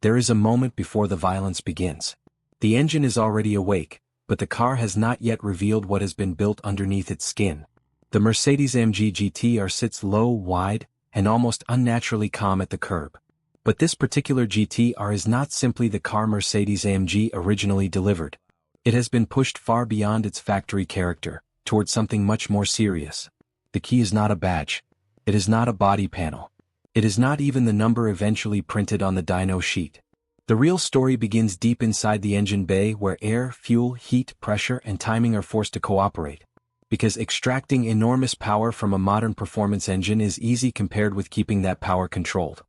There is a moment before the violence begins. The engine is already awake, but the car has not yet revealed what has been built underneath its skin. The Mercedes-AMG GT R sits low, wide, and almost unnaturally calm at the curb. But this particular GT R is not simply the car Mercedes-AMG originally delivered. It has been pushed far beyond its factory character, towards something much more serious. The key is not a badge. It is not a body panel. It is not even the number eventually printed on the dyno sheet. The real story begins deep inside the engine bay where air, fuel, heat, pressure, and timing are forced to cooperate. Because extracting enormous power from a modern performance engine is easy compared with keeping that power controlled.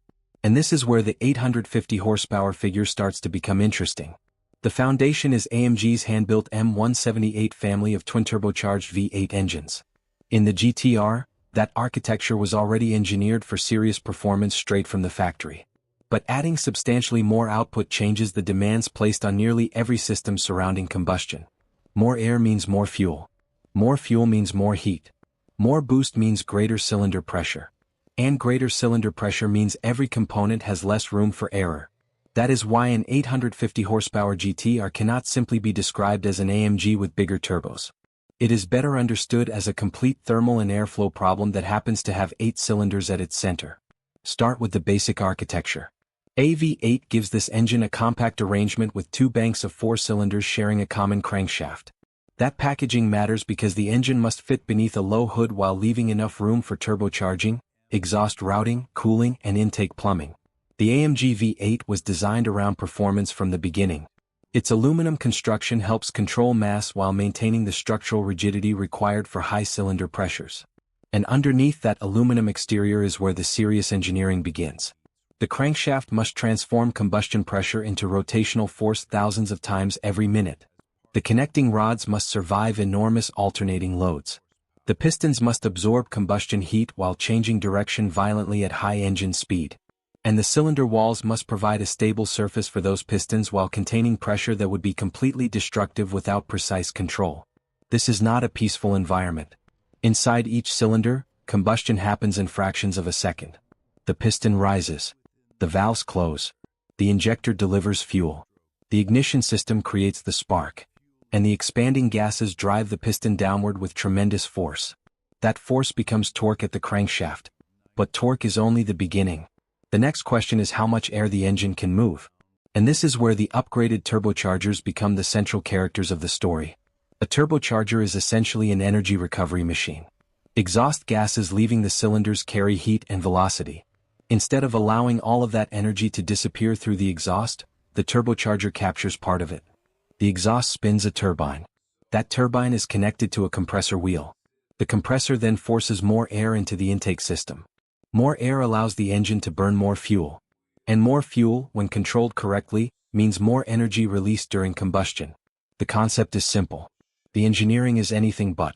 And this is where the 850 horsepower figure starts to become interesting. The foundation is AMG's hand-built M178 family of twin-turbocharged V8 engines. In the GT-R, that architecture was already engineered for serious performance straight from the factory. But adding substantially more output changes the demands placed on nearly every system surrounding combustion. More air means more fuel. More fuel means more heat. More boost means greater cylinder pressure. And greater cylinder pressure means every component has less room for error. That is why an 850 horsepower GT-R cannot simply be described as an AMG with bigger turbos. It is better understood as a complete thermal and airflow problem that happens to have 8 cylinders at its center. Start with the basic architecture. AV8 gives this engine a compact arrangement with 2 banks of 4 cylinders sharing a common crankshaft. That packaging matters because the engine must fit beneath a low hood while leaving enough room for turbocharging, exhaust routing, cooling, and intake plumbing. The AMG V8 was designed around performance from the beginning. Its aluminum construction helps control mass while maintaining the structural rigidity required for high cylinder pressures. And underneath that aluminum exterior is where the serious engineering begins. The crankshaft must transform combustion pressure into rotational force thousands of times every minute. The connecting rods must survive enormous alternating loads. The pistons must absorb combustion heat while changing direction violently at high engine speed. And the cylinder walls must provide a stable surface for those pistons while containing pressure that would be completely destructive without precise control. This is not a peaceful environment. Inside each cylinder, combustion happens in fractions of a second. The piston rises. The valves close. The injector delivers fuel. The ignition system creates the spark. And the expanding gases drive the piston downward with tremendous force. That force becomes torque at the crankshaft. But torque is only the beginning. The next question is how much air the engine can move. And this is where the upgraded turbochargers become the central characters of the story. A turbocharger is essentially an energy recovery machine. Exhaust gases leaving the cylinders carry heat and velocity. Instead of allowing all of that energy to disappear through the exhaust, the turbocharger captures part of it. The exhaust spins a turbine. That turbine is connected to a compressor wheel. The compressor then forces more air into the intake system. More air allows the engine to burn more fuel. And more fuel, when controlled correctly, means more energy released during combustion. The concept is simple. The engineering is anything but.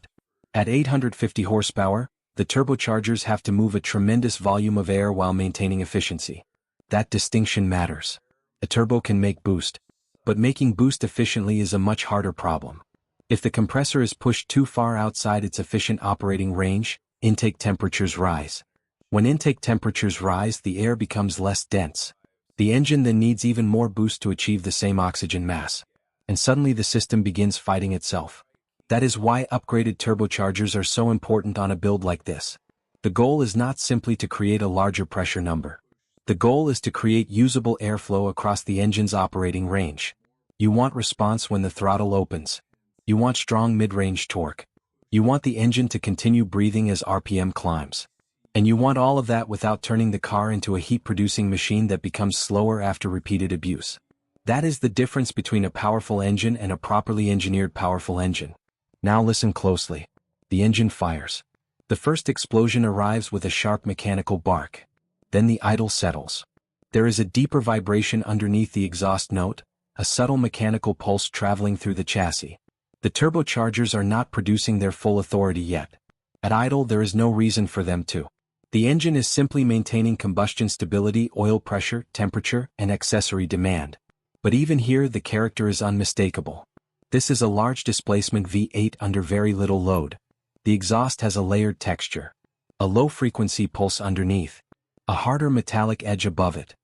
At 850 horsepower, the turbochargers have to move a tremendous volume of air while maintaining efficiency. That distinction matters. A turbo can make boost. But making boost efficiently is a much harder problem. If the compressor is pushed too far outside its efficient operating range, intake temperatures rise. When intake temperatures rise, the air becomes less dense. The engine then needs even more boost to achieve the same oxygen mass. And suddenly the system begins fighting itself. That is why upgraded turbochargers are so important on a build like this. The goal is not simply to create a larger pressure number. The goal is to create usable airflow across the engine's operating range. You want response when the throttle opens. You want strong mid-range torque. You want the engine to continue breathing as RPM climbs. And you want all of that without turning the car into a heat-producing machine that becomes slower after repeated abuse. That is the difference between a powerful engine and a properly engineered powerful engine. Now listen closely. The engine fires. The first explosion arrives with a sharp mechanical bark. Then the idle settles. There is a deeper vibration underneath the exhaust note, a subtle mechanical pulse traveling through the chassis. The turbochargers are not producing their full authority yet. At idle, there is no reason for them to. The engine is simply maintaining combustion stability, oil pressure, temperature, and accessory demand. But even here, the character is unmistakable. This is a large displacement V8 under very little load. The exhaust has a layered texture. A low-frequency pulse underneath. A harder metallic edge above it.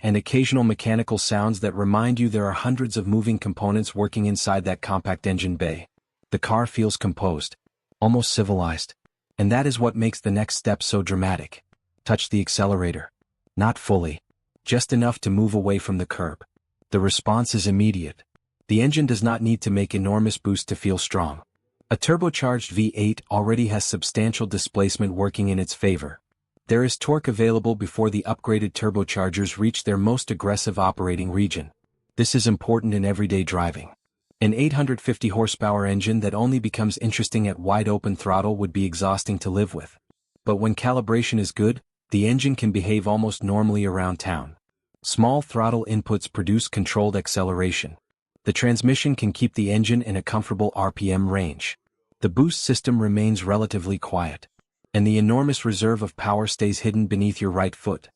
and occasional mechanical sounds that remind you there are hundreds of moving components working inside that compact engine bay. The car feels composed, almost civilized. And that is what makes the next step so dramatic. Touch the accelerator. Not fully. Just enough to move away from the curb. The response is immediate. The engine does not need to make enormous boost to feel strong. A turbocharged V8 already has substantial displacement working in its favor. There is torque available before the upgraded turbochargers reach their most aggressive operating region. This is important in everyday driving. An 850 horsepower engine that only becomes interesting at wide open throttle would be exhausting to live with. But when calibration is good, the engine can behave almost normally around town. Small throttle inputs produce controlled acceleration. The transmission can keep the engine in a comfortable RPM range. The boost system remains relatively quiet. And the enormous reserve of power stays hidden beneath your right foot.